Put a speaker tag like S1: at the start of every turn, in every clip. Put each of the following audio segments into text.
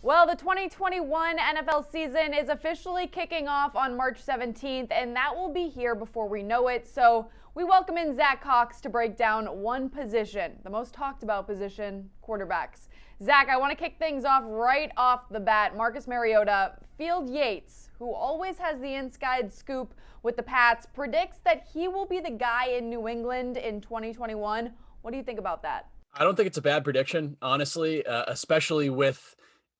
S1: Well, the 2021 NFL season is officially kicking off on March 17th, and that will be here before we know it. So we welcome in Zach Cox to break down one position, the most talked about position, quarterbacks. Zach, I want to kick things off right off the bat. Marcus Mariota, Field Yates, who always has the inside scoop with the Pats, predicts that he will be the guy in New England in 2021. What do you think about that?
S2: I don't think it's a bad prediction, honestly, especially with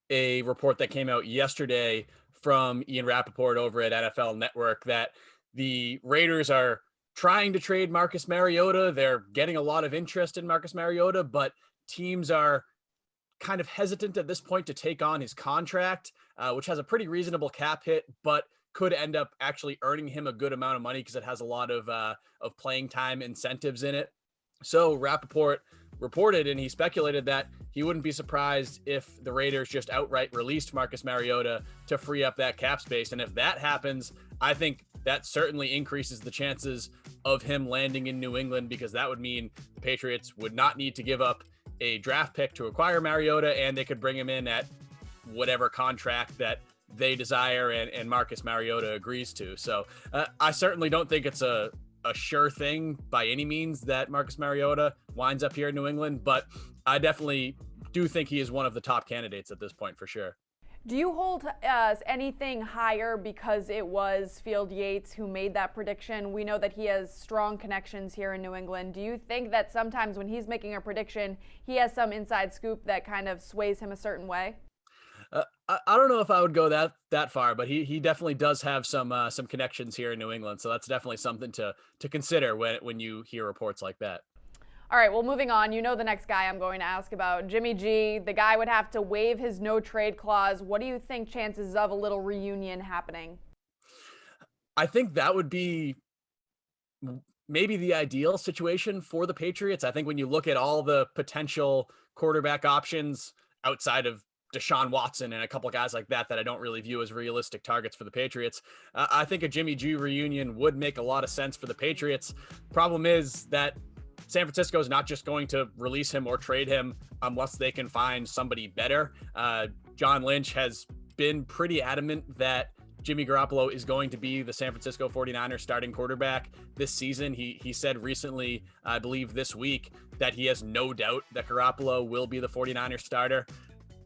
S2: a report that came out yesterday from Ian Rappaport over at NFL Network that the Raiders are trying to trade Marcus Mariota. They're getting a lot of interest in Marcus Mariota, but teams are kind of hesitant at this point to take on his contract, which has a pretty reasonable cap hit, but could end up actually earning him a good amount of money because it has a lot of playing time incentives in it. So Rappaport reported, and he speculated that he wouldn't be surprised if the Raiders just outright released Marcus Mariota to free up that cap space. And if that happens, I think that certainly increases the chances of him landing in New England, because that would mean the Patriots would not need to give up a draft pick to acquire Mariota, and they could bring him in at whatever contract that they desire and Marcus Mariota agrees to. So I certainly don't think it's a sure thing by any means that Marcus Mariota winds up here in New England, but I definitely do think he is one of the top candidates at this point for sure.
S1: Do you hold anything higher because it was Field Yates who made that prediction? We know that he has strong connections here in New England. Do you think that sometimes when he's making a prediction, he has some inside scoop that kind of sways him a certain way?
S2: I don't know if I would go that far, but he definitely does have some connections here in New England, so that's definitely something to consider when you hear reports like that.
S1: All right, well, moving on, you know the next guy I'm going to ask about, Jimmy G. The guy would have to waive his no-trade clause. What do you think chances of a little reunion happening?
S2: I think that would be maybe the ideal situation for the Patriots. I think when you look at all the potential quarterback options outside of Deshaun Watson and a couple of guys like that I don't really view as realistic targets for the Patriots, I think a Jimmy G reunion would make a lot of sense for the Patriots. Problem is that San Francisco is not just going to release him or trade him unless they can find somebody better. John Lynch has been pretty adamant that Jimmy Garoppolo is going to be the San Francisco 49ers starting quarterback this season. He said recently, I believe this week, that he has no doubt that Garoppolo will be the 49ers starter.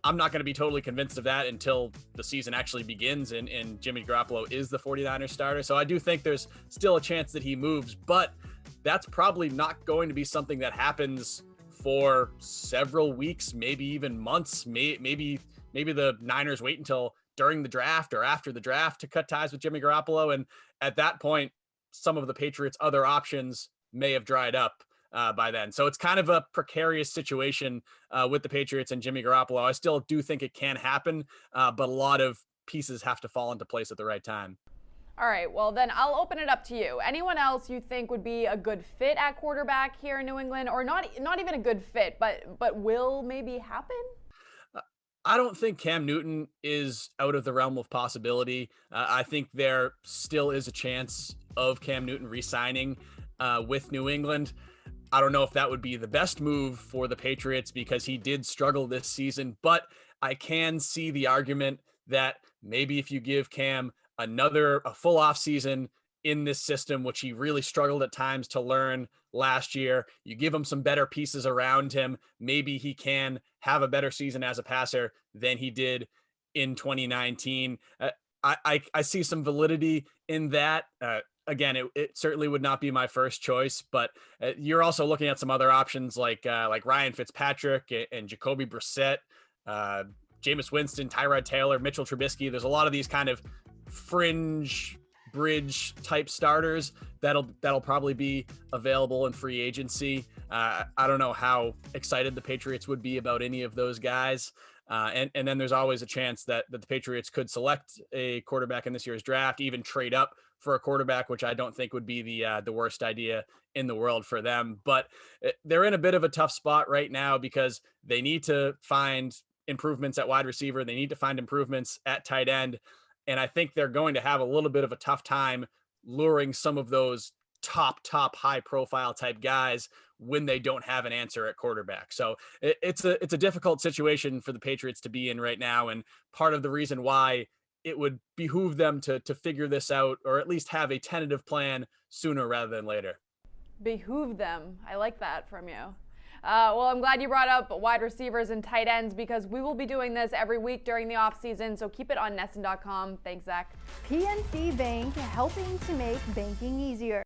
S2: I'm not going to be totally convinced of that until the season actually begins and Jimmy Garoppolo is the 49ers starter. So I do think there's still a chance that he moves, but that's probably not going to be something that happens for several weeks, maybe even months. Maybe the Niners wait until during the draft or after the draft to cut ties with Jimmy Garoppolo. And at that point, some of the Patriots' other options may have dried up by then. So it's kind of a precarious situation with the Patriots and Jimmy Garoppolo. I still do think it can happen, but a lot of pieces have to fall into place at the right time.
S1: All right, well, then I'll open it up to you. Anyone else you think would be a good fit at quarterback here in New England, or not even a good fit, but will maybe happen?
S2: I don't think Cam Newton is out of the realm of possibility. I think there still is a chance of Cam Newton re-signing with New England. I don't know if that would be the best move for the Patriots because he did struggle this season, but I can see the argument that maybe if you give Cam a full off season in this system, which he really struggled at times to learn last year, you give him some better pieces around him, maybe he can have a better season as a passer than he did in 2019. I see some validity in that. Again, it certainly would not be my first choice, but you're also looking at some other options like Ryan Fitzpatrick and Jacoby Brissett, Jameis Winston, Tyrod Taylor, Mitchell Trubisky. There's a lot of these kind of fringe bridge type starters that'll probably be available in free agency. I don't know how excited the Patriots would be about any of those guys. And then there's always a chance that the Patriots could select a quarterback in this year's draft, even trade up for a quarterback, which I don't think would be the worst idea in the world for them. But they're in a bit of a tough spot right now because they need to find improvements at wide receiver. They need to find improvements at tight end. And I think they're going to have a little bit of a tough time luring some of those top high profile type guys when they don't have an answer at quarterback. So it's a difficult situation for the Patriots to be in right now, and part of the reason why it would behoove them to figure this out, or at least have a tentative plan sooner rather than later.
S1: Behoove them. I like that from you. Well, I'm glad you brought up wide receivers and tight ends, because we will be doing this every week during the offseason, so keep it on NESN.com. Thanks, Zach.
S3: PNC Bank, helping to make banking easier.